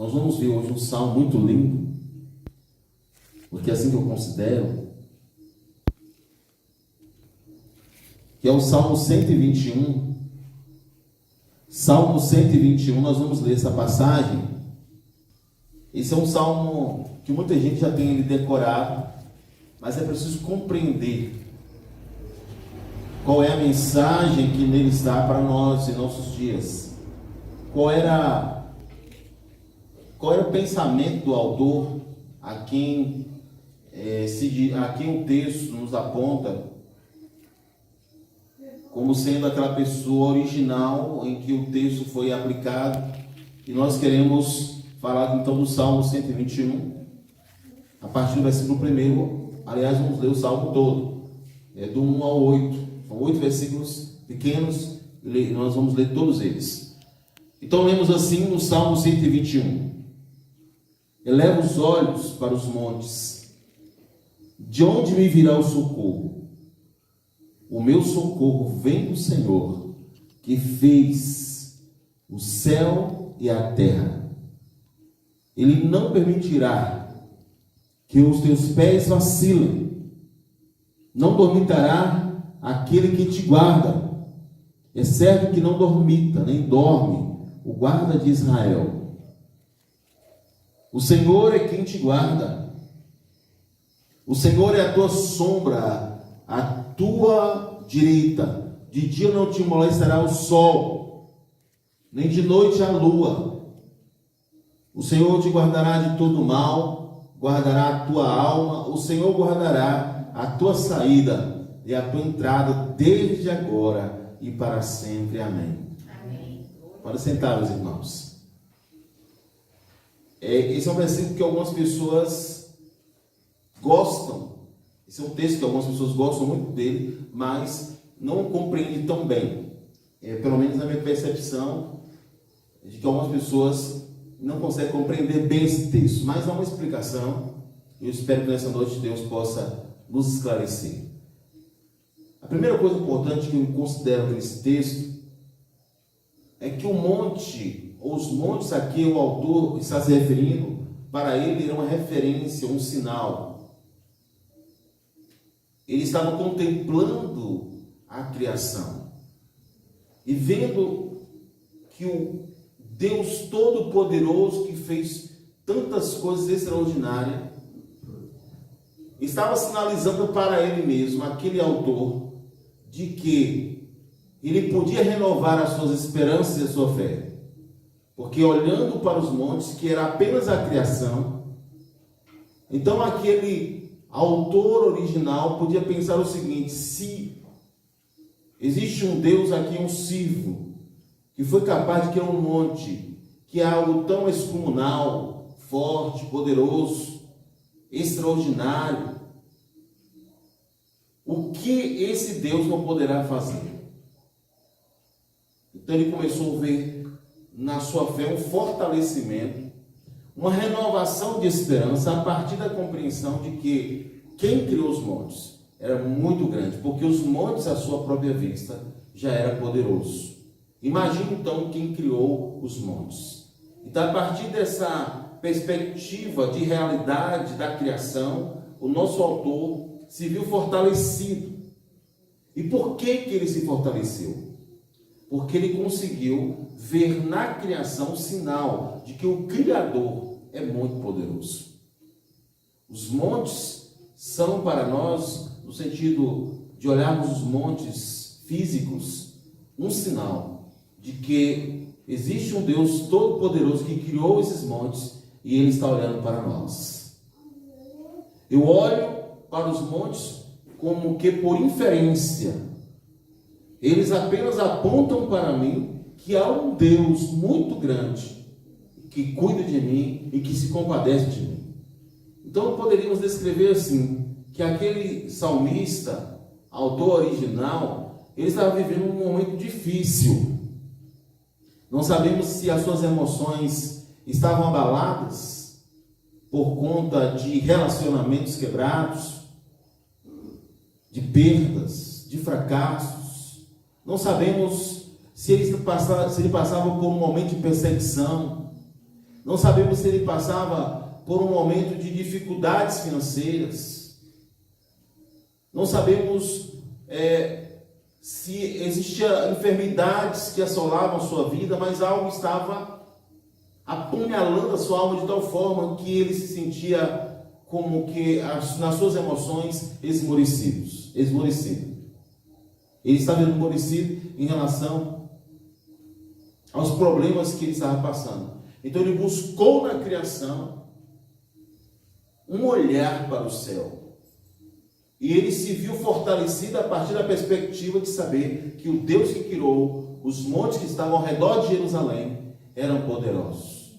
Nós vamos ver hoje um salmo muito lindo, porque é assim que eu considero, que é o Salmo 121. Salmo 121, nós vamos ler essa passagem. Esse é um salmo que muita gente já tem ele decorado, mas é preciso compreender qual é a mensagem que nele está para nós em nossos dias. Qual era o pensamento do autor, a quem o texto nos aponta como sendo aquela pessoa original em que o texto foi aplicado. E nós queremos falar então do Salmo 121, a partir do versículo 1. Aliás, vamos ler o Salmo todo, do 1 ao 8. São 8 versículos pequenos, e nós vamos ler todos eles. Então lemos assim no Salmo 121. Eleva os olhos para os montes, de onde me virá o socorro? O meu socorro vem do Senhor, que fez o céu e a terra. Ele não permitirá que os teus pés vacilem, não dormitará aquele que te guarda. É certo que não dormita, nem dorme o guarda de Israel. O Senhor é quem te guarda. O Senhor é a tua sombra, a tua direita. De dia não te molestará o sol, nem de noite a lua. O Senhor te guardará de todo mal, guardará a tua alma. O Senhor guardará a tua saída e a tua entrada, desde agora e para sempre. Amém. Amém. Pode sentar, meus irmãos. Esse é um versículo que algumas pessoas gostam. Esse é um texto que algumas pessoas gostam muito dele, mas não compreendem tão bem. Pelo menos na minha percepção, de que algumas pessoas não conseguem compreender bem esse texto. Mas há uma explicação, e eu espero que nessa noite Deus possa nos esclarecer. A primeira coisa importante que eu considero nesse texto é que o monte, ou os montes a que o autor está se referindo, para ele era uma referência, um sinal. Ele estava contemplando a criação e vendo que o Deus Todo-Poderoso, que fez tantas coisas extraordinárias, estava sinalizando para ele mesmo, aquele autor, de que ele podia renovar as suas esperanças e a sua fé. Porque olhando para os montes, que era apenas a criação, então aquele autor original podia pensar o seguinte: se existe um Deus a quem eu sirvo, que foi capaz de criar um monte, que é algo tão excomunal, forte, poderoso, extraordinário, o que esse Deus não poderá fazer? Então ele começou a ver na sua fé um fortalecimento, uma renovação de esperança a partir da compreensão de que quem criou os montes era muito grande, porque os montes à sua própria vista já era poderoso. Imagine então quem criou os montes. Então, a partir dessa perspectiva de realidade da criação, o nosso autor se viu fortalecido. E por que ele se fortaleceu? Porque ele conseguiu ver na criação o sinal de que o Criador é muito poderoso. Os montes são para nós, no sentido de olharmos os montes físicos, um sinal de que existe um Deus Todo-Poderoso que criou esses montes e Ele está olhando para nós. Eu olho para os montes como que por inferência. Eles apenas apontam para mim que há um Deus muito grande que cuida de mim e que se compadece de mim. Então poderíamos descrever assim, que aquele salmista, autor original, ele estava vivendo um momento difícil. Não sabemos se as suas emoções estavam abaladas por conta de relacionamentos quebrados, de perdas, de fracassos. Não sabemos se ele passava por um momento de perseguição, Não sabemos se ele passava por um momento de dificuldades financeiras. Não sabemos se existiam enfermidades que assolavam a sua vida, mas algo estava apunhalando a sua alma de tal forma que ele se sentia como que nas suas emoções esmorecido. Ele estava esmorecido em relação aos problemas que ele estava passando. Então ele buscou na criação um olhar para o céu. E ele se viu fortalecido a partir da perspectiva de saber que o Deus que criou os montes que estavam ao redor de Jerusalém eram poderosos.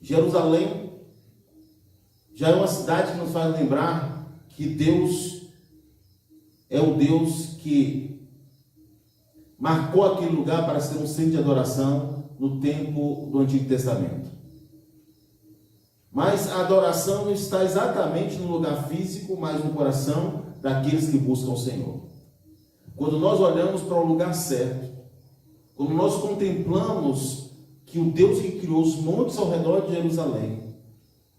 Jerusalém já é uma cidade que nos faz lembrar que Deus é o Deus que marcou aquele lugar para ser um centro de adoração no tempo do Antigo Testamento. Mas a adoração não está exatamente no lugar físico, mas no coração daqueles que buscam o Senhor. Quando nós olhamos para o lugar certo, quando nós contemplamos que o Deus que criou os montes ao redor de Jerusalém,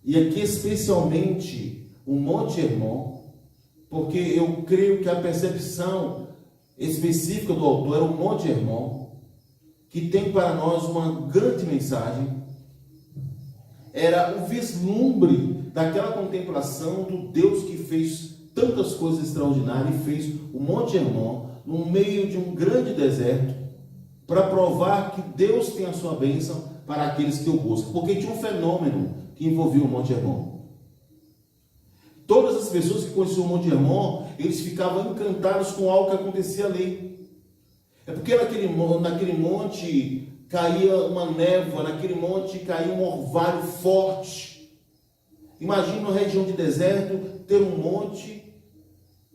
e aqui especialmente o Monte Hermon, porque eu creio que a percepção específica do autor era o Monte Hermon, que tem para nós uma grande mensagem. Era o vislumbre daquela contemplação do Deus que fez tantas coisas extraordinárias e fez o Monte Hermon no meio de um grande deserto para provar que Deus tem a sua bênção para aqueles que o buscam. Porque tinha um fenômeno que envolvia o Monte Hermon. Todas as pessoas que conheciam o Monte Hermon, eles ficavam encantados com algo que acontecia ali. É porque naquele monte caía uma névoa, naquele monte caía um orvalho forte. Imagina uma região de deserto ter um monte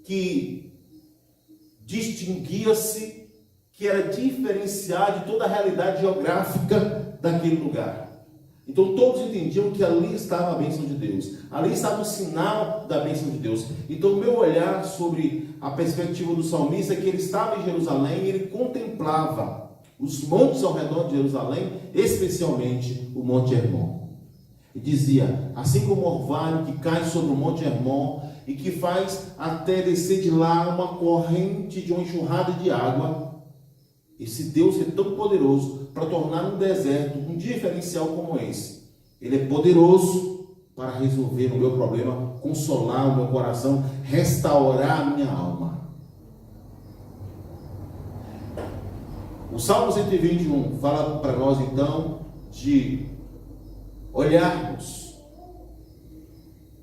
que distinguia-se, que era diferenciado de toda a realidade geográfica daquele lugar. Então todos entendiam que ali estava a bênção de Deus, ali estava o sinal da bênção de Deus. Então o meu olhar sobre a perspectiva do salmista é que ele estava em Jerusalém e ele contemplava os montes ao redor de Jerusalém, especialmente o Monte Hermon. E dizia, assim como o orvalho que cai sobre o Monte Hermon e que faz até descer de lá uma corrente de uma enxurrada de água, esse Deus é tão poderoso para tornar um deserto um diferencial como esse. Ele é poderoso para resolver o meu problema, consolar o meu coração, restaurar a minha alma. O Salmo 121 fala para nós então de olharmos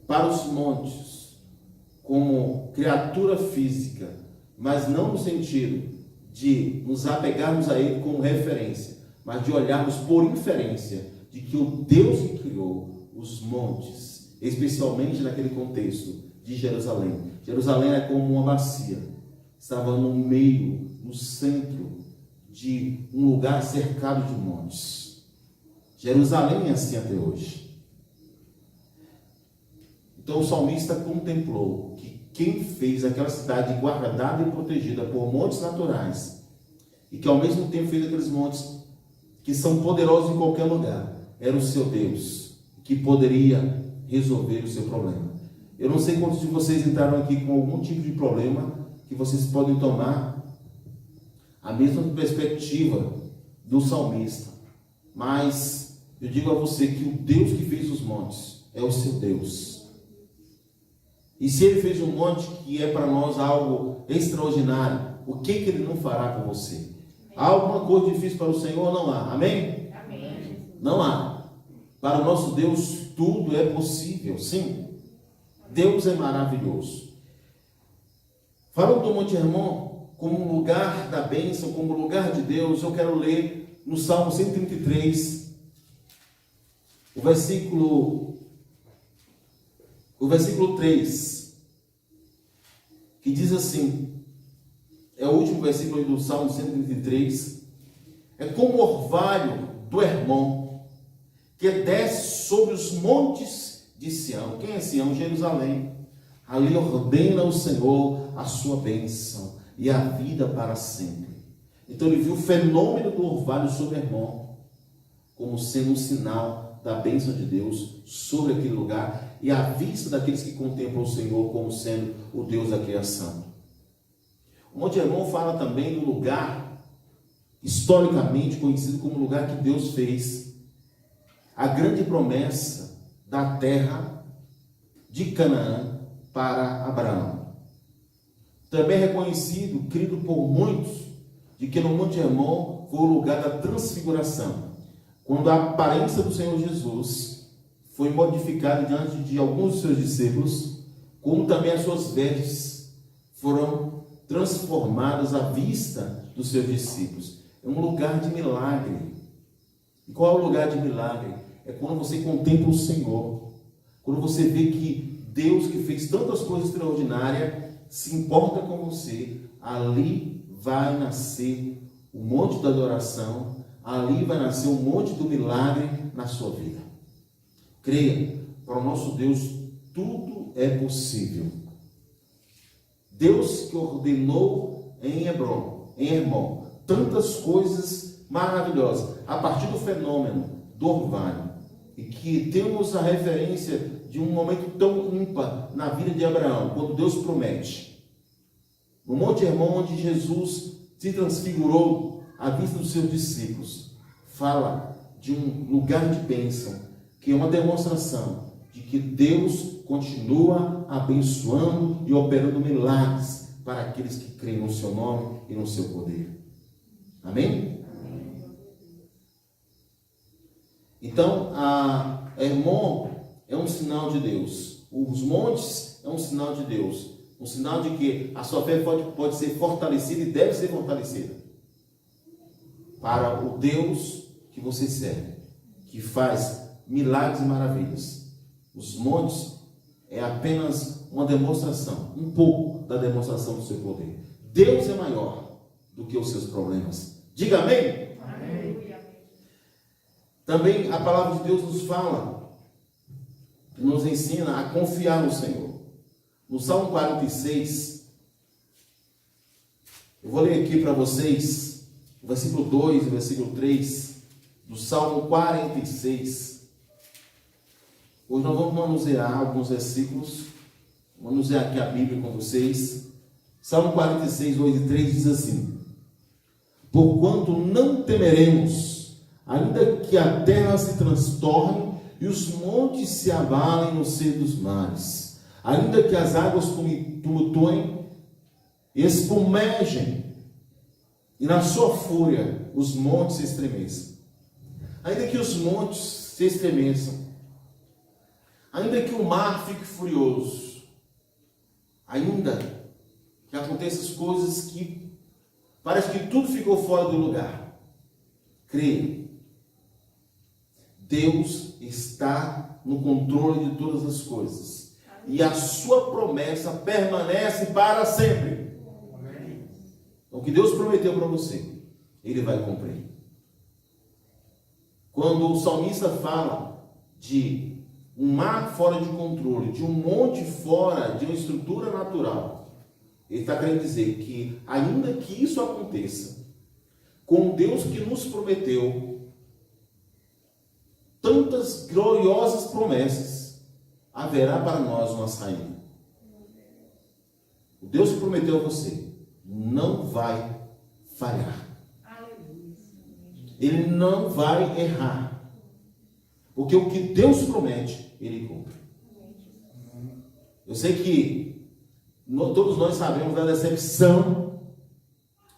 para os montes como criatura física, mas não no sentido de nos apegarmos a ele como referência, mas de olharmos por inferência de que o Deus que criou os montes, especialmente naquele contexto de Jerusalém. Jerusalém é como uma bacia, estava no meio, no centro de um lugar cercado de montes. Jerusalém é assim até hoje. Então o salmista contemplou que quem fez aquela cidade guardada e protegida por montes naturais, e que ao mesmo tempo fez aqueles montes que são poderosos em qualquer lugar, era o seu Deus, que poderia resolver o seu problema. Eu não sei quantos de vocês entraram aqui com algum tipo de problema que vocês podem tomar a mesma perspectiva do salmista, mas eu digo a você que o Deus que fez os montes é o seu Deus. E se ele fez um monte que é para nós algo extraordinário, o que ele não fará por você? Há alguma coisa difícil para o Senhor? Não há. Amém? Amém. Não há. Para o nosso Deus tudo é possível, sim. Deus é maravilhoso. Falando do Monte Hermon como um lugar da bênção, como lugar de Deus, eu quero ler no Salmo 133, o versículo 3, que diz assim, é o último versículo do Salmo 133, é como o orvalho do Hermon, que desce sobre os montes de Sião. Quem é Sião? Jerusalém. Ali ordena o Senhor a sua bênção e a vida para sempre. Então ele viu o fenômeno do orvalho sobre Hermon como sendo um sinal da bênção de Deus sobre aquele lugar e à vista daqueles que contemplam o Senhor como sendo o Deus da criação. O Monte Hermon fala também do lugar historicamente conhecido como lugar que Deus fez a grande promessa da terra de Canaã para Abraão. Também é reconhecido, crido por muitos, de que no Monte Hermon foi o lugar da transfiguração, quando a aparência do Senhor Jesus foi modificada diante de alguns dos seus discípulos, como também as suas vestes foram transformadas à vista dos seus discípulos. É um lugar de milagre. E qual é o lugar de milagre? É quando você contempla o Senhor, quando você vê que Deus, que fez tantas coisas extraordinárias, se importa com você. Ali vai nascer o monte da adoração, ali vai nascer o monte do milagre na sua vida. Creia, para o nosso Deus tudo é possível. Deus que ordenou em Hermon, tantas coisas maravilhosas, a partir do fenômeno do orvalho, e que temos a referência de um momento tão ímpar na vida de Abraão, quando Deus promete. No Monte Hermon, onde Jesus se transfigurou à vista dos seus discípulos, fala de um lugar de bênção, que é uma demonstração de que Deus continua abençoando e operando milagres para aqueles que creem no seu nome e no seu poder. Amém? Então, a Hermon é um sinal de Deus. Os montes é um sinal de Deus. Um sinal de que a sua fé pode ser fortalecida e deve ser fortalecida para o Deus que você serve, que faz milagres e maravilhas. Os montes é apenas uma demonstração, um pouco da demonstração do seu poder. Deus é maior do que os seus problemas. Diga amém? Amém. Também a palavra de Deus nos fala, nos ensina a confiar no Senhor. No Salmo 46, eu vou ler aqui para vocês, o versículo 2 e o versículo 3, do Salmo 46. Hoje nós vamos manusear alguns versículos, manusear aqui a Bíblia com vocês. Salmo 46, 2 e 3 diz assim: porquanto não temeremos, ainda que a terra se transtorne e os montes se abalem no seio dos mares, ainda que as águas tumultuem e espumejem, e na sua fúria os montes se estremeçam. Ainda que os montes se estremeçam, ainda que o mar fique furioso, ainda que aconteçam as coisas que parece que tudo ficou fora do lugar, creia, Deus está no controle de todas as coisas. E a sua promessa permanece para sempre. Amém. O que Deus prometeu para você, Ele vai cumprir. Quando o salmista fala de um mar fora de controle, de um monte fora de uma estrutura natural, ele está querendo dizer que, ainda que isso aconteça, com Deus que nos prometeu tantas gloriosas promessas, haverá para nós uma saída. O Deus que prometeu a você não vai falhar. Ele não vai errar. Porque o que Deus promete, Ele cumpre. Eu sei que todos nós sabemos da decepção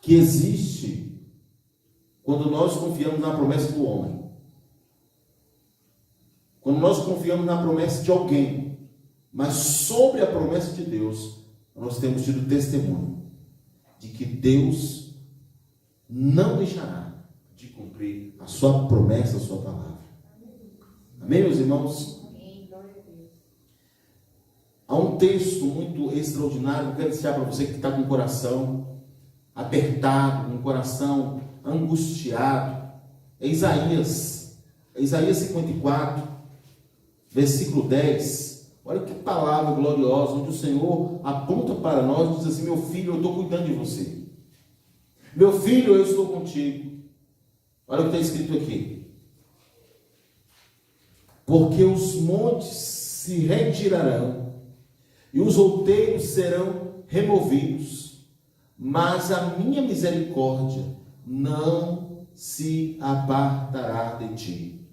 que existe quando nós confiamos na promessa do homem. Quando nós confiamos na promessa de alguém, mas sobre a promessa de Deus, nós temos tido testemunho de que Deus não deixará de cumprir a sua promessa, a sua palavra. Amém, meus irmãos? Há um texto muito extraordinário que eu quero deixar para você que está com o coração apertado, com o coração angustiado. É Isaías 54, versículo 10. Olha que palavra gloriosa, onde o Senhor aponta para nós e diz assim: meu filho, eu estou cuidando de você. Meu filho, eu estou contigo. Olha o que está escrito aqui. porque os montes se retirarão e os outeiros serão removidos, mas a minha misericórdia não se apartará de ti,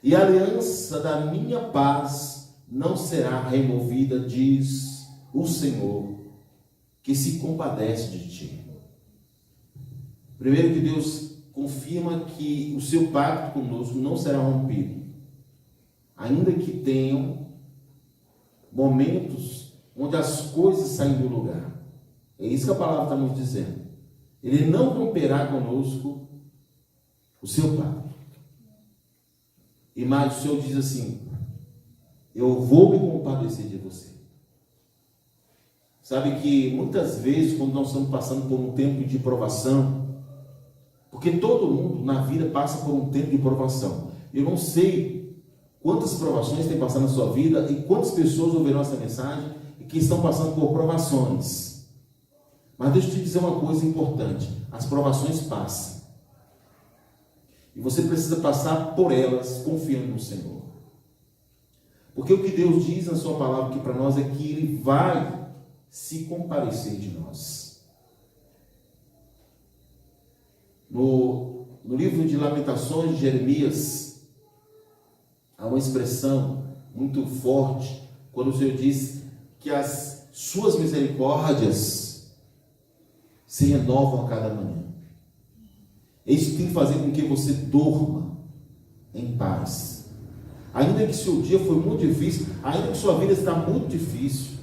e a aliança da minha paz não será removida, diz o Senhor, que se compadece de ti. Primeiro, que Deus confirma que o seu pacto conosco não será rompido, ainda que tenham momentos onde as coisas saem do lugar. É isso que a palavra está nos dizendo. Ele não romperá conosco o seu pacto. E mais, o Senhor diz assim: eu vou me compadecer de você. Sabe que muitas vezes, quando nós estamos passando por um tempo de provação, porque todo mundo na vida passa por um tempo de provação. Eu não sei quantas provações tem passado na sua vida e quantas pessoas ouviram essa mensagem e que estão passando por provações. Mas deixa eu te dizer uma coisa importante: as provações passam. E você precisa passar por elas confiando no Senhor. Porque o que Deus diz na sua palavra aqui para nós é que Ele vai se compadecer de nós. No livro de Lamentações de Jeremias, há uma expressão muito forte, quando o Senhor diz que as suas misericórdias se renovam a cada manhã. Isso tem que fazer com que você durma em paz. Ainda que seu dia foi muito difícil, ainda que sua vida está muito difícil,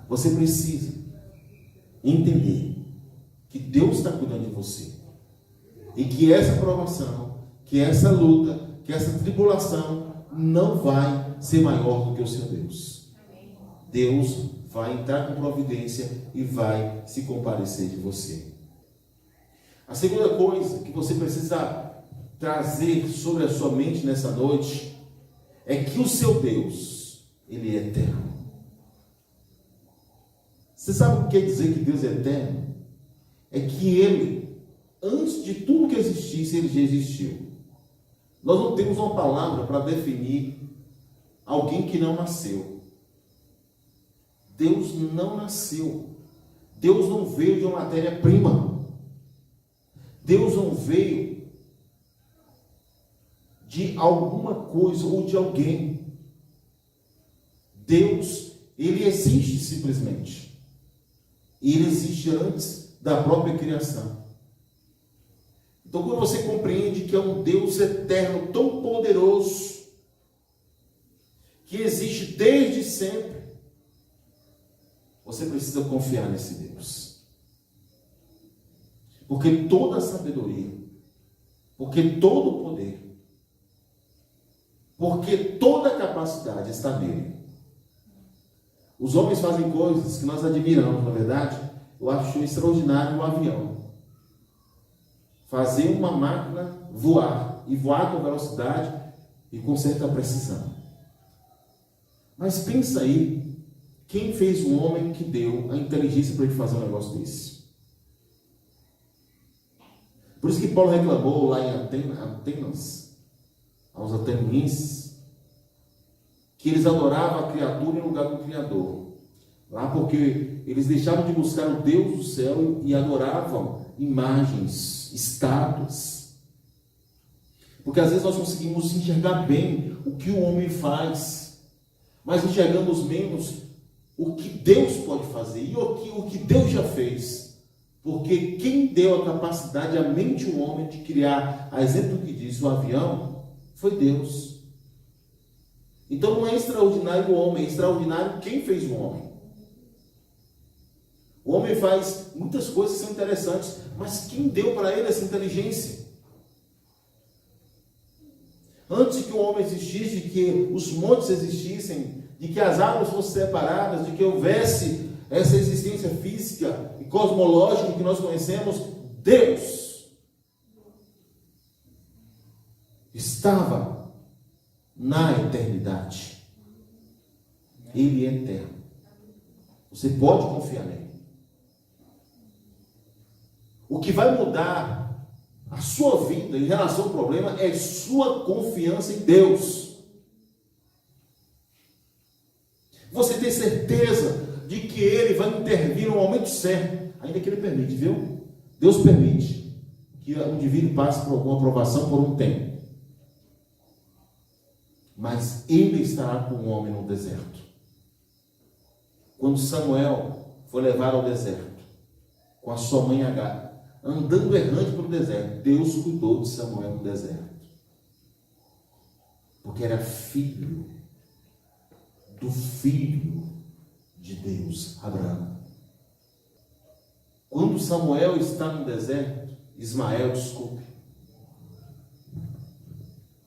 você precisa entender que Deus está cuidando de você. E que essa provação, que essa luta, que essa tribulação não vai ser maior do que o seu Deus. Deus vai entrar com providência e vai se compadecer de você. A segunda coisa que você precisa trazer sobre a sua mente nessa noite é que o seu Deus, Ele é eterno. Você sabe o que quer dizer que Deus é eterno? É que Ele, antes de tudo que existisse, Ele já existiu. Nós não temos uma palavra para definir alguém que não nasceu. Deus não nasceu. Deus não veio de uma matéria-prima. Deus não veio de alguma coisa ou de alguém. Deus, Ele existe simplesmente. E Ele existe antes da própria criação. Então, quando você compreende que é um Deus eterno, tão poderoso, que existe desde sempre, você precisa confiar nesse Deus. Porque toda a sabedoria, porque todo o poder, porque toda a capacidade está nele. Os homens fazem coisas que nós admiramos, na verdade. Eu acho extraordinário um avião. Fazer uma máquina voar, e voar com velocidade e com certa precisão. Mas pensa aí, quem fez o homem que deu a inteligência para ele fazer um negócio desse? Por isso que Paulo reclamou lá em Atenas, aos atenienses, que eles adoravam a criatura em lugar do Criador. Lá porque eles deixaram de buscar o Deus do céu e adoravam imagens, estátuas. Porque às vezes nós conseguimos enxergar bem o que o homem faz, mas enxergamos menos o que Deus pode fazer e o que Deus já fez. Porque quem deu a capacidade à mente do homem de criar, a exemplo que diz o avião, foi Deus. Então não é extraordinário o homem, é extraordinário quem fez o homem. O homem faz muitas coisas que são interessantes, mas quem deu para ele essa inteligência? Antes que o homem existisse, de que os montes existissem, de que as águas fossem separadas, de que houvesse essa existência física e cosmológica que nós conhecemos, Deus estava na eternidade. Ele é eterno. Você pode confiar nele. O que vai mudar A sua vida em relação ao problema é sua confiança em Deus. Você tem certeza de que Ele vai intervir no momento certo, ainda que Ele permite, viu? Deus permite que um indivíduo passe por alguma provação por um tempo. Mas Ele estará com o homem no deserto. Quando Samuel foi levado ao deserto, com a sua mãe Agar, andando errante pelo deserto, Deus cuidou de Samuel no deserto. Porque era filho do filho de Deus, Abraão. Quando Samuel está no deserto,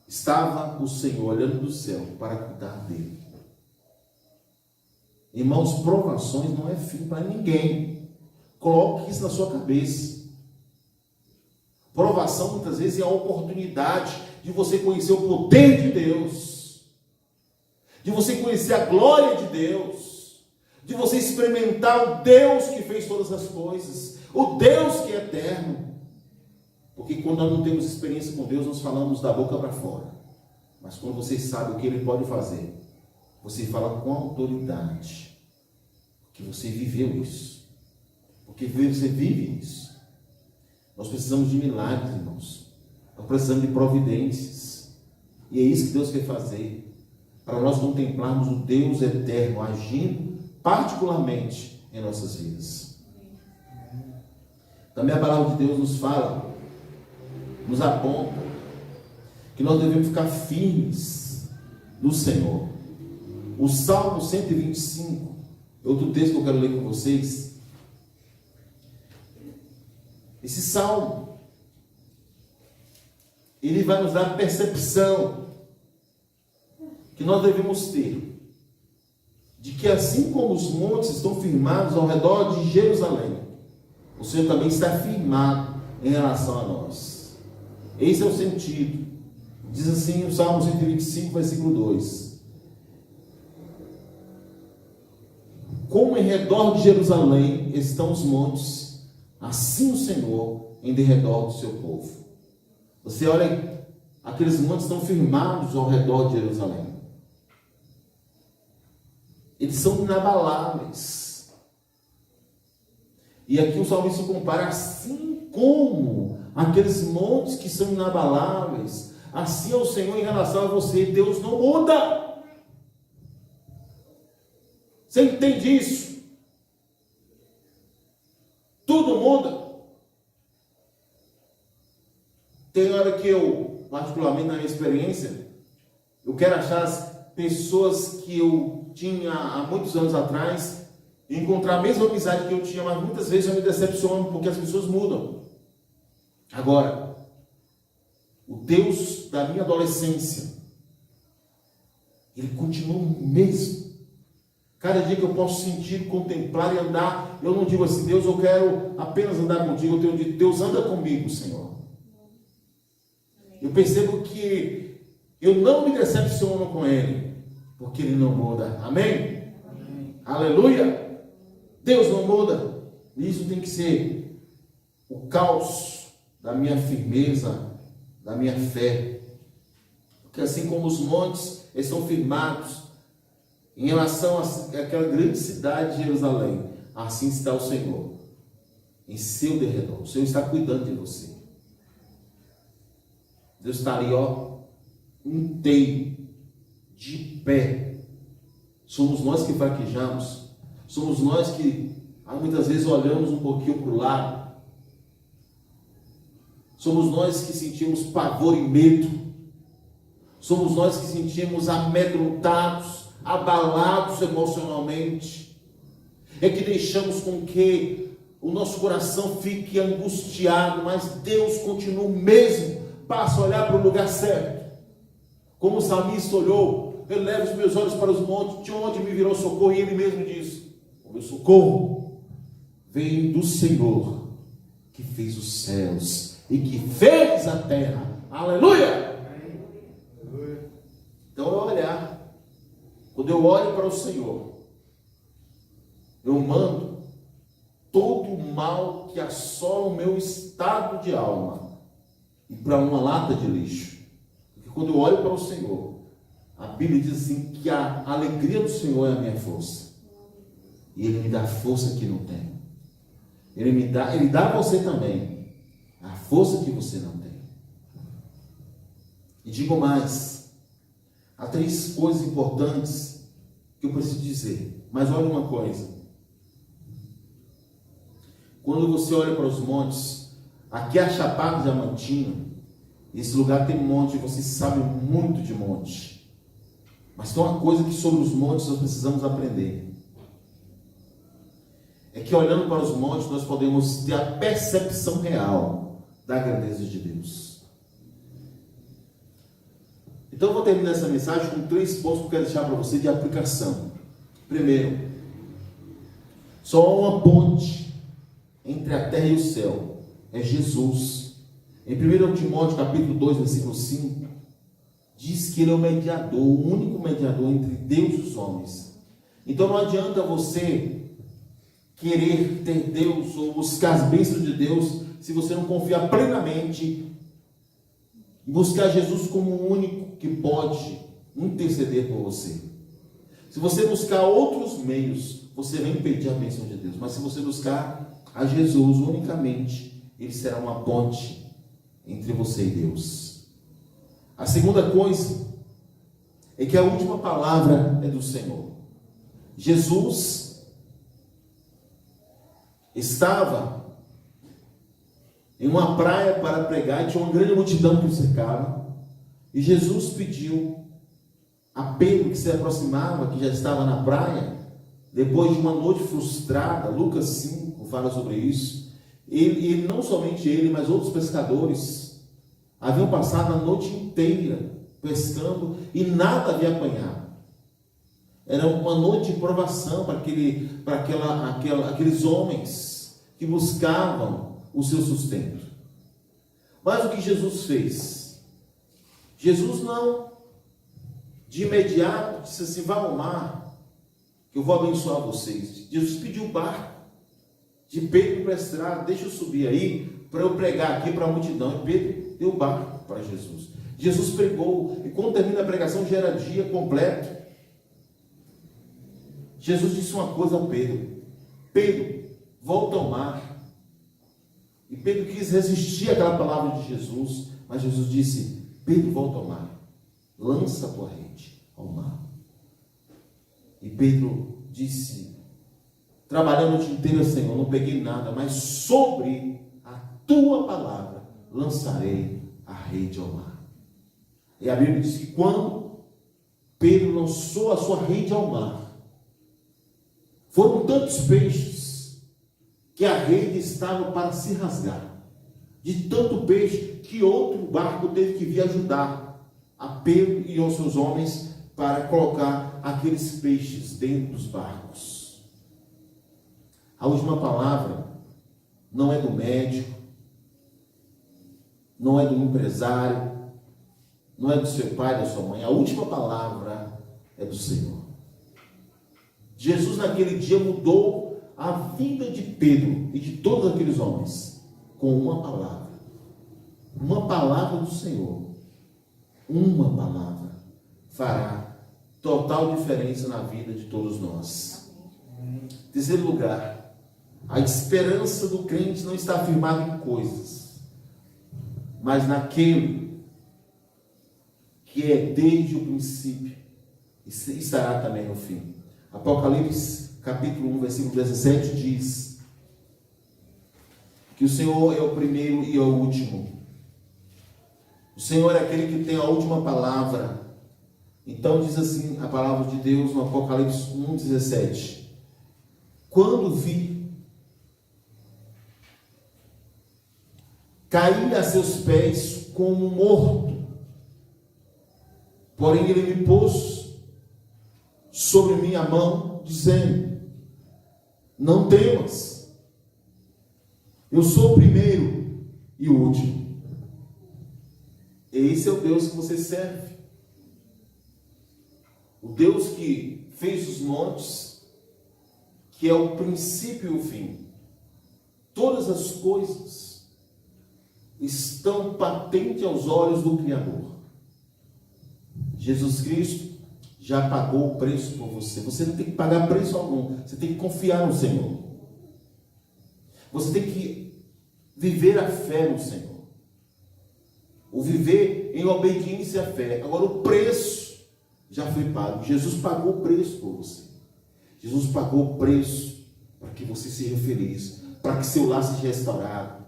estava o Senhor olhando do céu para cuidar dele. Irmãos, provações não é fim para ninguém. Coloque isso na sua cabeça. Provação muitas vezes é a oportunidade de você conhecer o poder de Deus, de você conhecer a glória de Deus, de você experimentar o Deus que fez todas as coisas, o Deus que é eterno. Porque quando nós não temos experiência com Deus, nós falamos da boca para fora. Mas quando você sabe o que Ele pode fazer, você fala com autoridade, porque você viveu isso, porque você vive isso. Nós precisamos de milagres, irmãos. Nós precisamos de providências. E é isso que Deus quer fazer, para nós contemplarmos o Deus eterno agindo particularmente em nossas vidas. Também a palavra de Deus nos fala, nos aponta, que nós devemos ficar firmes no Senhor. O Salmo 125, outro texto que eu quero ler com vocês. Esse salmo, ele vai nos dar a percepção que nós devemos ter, de que assim como os montes estão firmados ao redor de Jerusalém, o Senhor também está firmado em relação a nós. Esse é o sentido. Diz assim o Salmo 125, versículo 2: como em redor de Jerusalém estão os montes, assim o Senhor em derredor do seu povo. Você olha, aqueles montes estão firmados ao redor de Jerusalém. Eles são inabaláveis. E aqui o salmista compara, assim como aqueles montes que são inabaláveis, assim é o Senhor em relação a você. Deus não muda. Você entende isso? Tudo muda. Tem hora que eu, particularmente na minha experiência, eu quero achar as pessoas que eu tinha há muitos anos atrás, e encontrar a mesma amizade que eu tinha, mas muitas vezes eu me decepciono, porque as pessoas mudam. Agora, o Deus da minha adolescência, Ele continua o mesmo. Cada dia que eu posso sentir, contemplar e andar, eu não digo assim, Deus, eu quero apenas andar contigo, eu tenho dito, Deus, anda comigo, Senhor. Eu percebo que eu não me decepciono com Ele, porque Ele não muda. Amém? Amém. Aleluia! Deus não muda. E isso tem que ser o caos da minha firmeza, da minha fé. Porque assim como os montes estão firmados em relação àquela grande cidade de Jerusalém, assim está o Senhor em seu derredor. O Senhor está cuidando de você. Deus está ali, inteiro, de pé. Somos nós que fraquejamos. Somos nós que muitas vezes olhamos um pouquinho para o lado. Somos nós que sentimos pavor e medo. Somos nós que sentimos amedrontados, abalados emocionalmente. É que deixamos com que o nosso coração fique angustiado, mas Deus continua o mesmo. Passa a olhar para o lugar certo. Como o salmista olhou, ele leva os meus olhos para os montes, de onde me virou socorro, e ele mesmo diz, o meu socorro vem do Senhor, que fez os céus e que fez a terra. Aleluia! Então eu olhar, quando eu olho para o Senhor, eu mando todo o mal que assola o meu estado de alma e para uma lata de lixo. Porque quando eu olho para o Senhor, a Bíblia diz assim que a alegria do Senhor é a minha força. E Ele me dá força que não tem. Ele dá a você também a força que você não tem. E digo mais, há 3 coisas importantes que eu preciso dizer. Mas olha uma coisa. Quando você olha para os montes, aqui é a Chapada Diamantina, esse lugar tem monte, você sabe muito de monte. Mas tem uma coisa que sobre os montes nós precisamos aprender. É que olhando para os montes nós podemos ter a percepção real da grandeza de Deus. Então eu vou terminar essa mensagem com 3 pontos que eu quero deixar para você de aplicação. Primeiro, só há uma ponte entre a terra e o céu, é Jesus. Em 1 Timóteo capítulo 2, versículo 5, diz que Ele é o mediador, o único mediador entre Deus e os homens. Então não adianta você querer ter Deus ou buscar as bênçãos de Deus se você não confiar plenamente e buscar Jesus como o único que pode interceder por você. Se você buscar outros meios, você vai impedir a bênção de Deus. Mas se você buscar a Jesus unicamente, Ele será uma ponte entre você e Deus. A segunda coisa é que a última palavra é do Senhor. Jesus estava em uma praia para pregar e tinha uma grande multidão que o cercava. E Jesus pediu a Pedro, que se aproximava, que já estava na praia, depois de uma noite frustrada. Lucas 5 fala sobre isso. Ele, não somente ele, mas outros pescadores haviam passado a noite inteira pescando e nada havia apanhado. Era uma noite de provação para aqueles homens que buscavam o seu sustento. Mas o que Jesus fez? Jesus não, de imediato, disse assim: vá ao mar, que eu vou abençoar vocês. Jesus pediu o barco de Pedro emprestado: deixa eu subir aí, para eu pregar aqui para a multidão. E Pedro deu o barco para Jesus. Jesus pregou, e quando termina a pregação, já era dia completo. Jesus disse uma coisa a Pedro: Pedro, volta ao mar. E Pedro quis resistir àquela palavra de Jesus, mas Jesus disse: Pedro, volta ao mar, lança a tua rede ao mar. E Pedro disse: trabalhando a noite inteira, Senhor, não peguei nada, mas sobre a tua palavra lançarei a rede ao mar. E a Bíblia diz que quando Pedro lançou a sua rede ao mar, foram tantos peixes que a rede estava para se rasgar. De tanto peixe que outro barco teve que vir ajudar a Pedro e aos seus homens para colocar aqueles peixes dentro dos barcos. A última palavra não é do médico, não é do empresário, não é do seu pai, da sua mãe. A última palavra é do Senhor. Jesus naquele dia mudou a vida de Pedro e de todos aqueles homens com uma palavra. Uma palavra do Senhor. Uma palavra fará total diferença na vida de todos nós. Em terceiro lugar, a esperança do crente não está firmada em coisas, mas naquele que é desde o princípio e estará também no fim. Apocalipse capítulo 1, versículo 17 diz que o Senhor é o primeiro e é o último. O Senhor é aquele que tem a última palavra. Então diz assim a palavra de Deus no Apocalipse 1, 17: quando vi, caí a seus pés como morto, porém ele me pôs sobre minha mão, dizendo: não temas, eu sou o primeiro e o último. Esse é o Deus que você serve. O Deus que fez os montes, que é o princípio e o fim. Todas as coisas estão patentes aos olhos do Criador. Jesus Cristo já pagou o preço por você. Você não tem que pagar preço algum. Você tem que confiar no Senhor. Você tem que viver a fé no Senhor. O viver em obediência à fé. Agora o preço já foi pago. Jesus pagou o preço por você. Jesus pagou o preço para que você seja feliz, para que seu lar seja restaurado,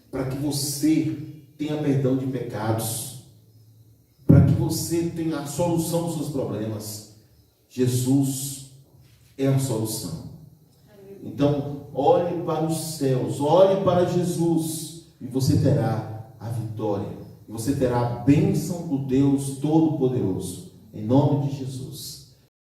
para que você tenha perdão de pecados, para que você tenha a solução dos seus problemas. Jesus é a solução. Então, olhe para os céus, olhe para Jesus, e você terá a vitória, e você terá a bênção do Deus Todo-Poderoso, em nome de Jesus.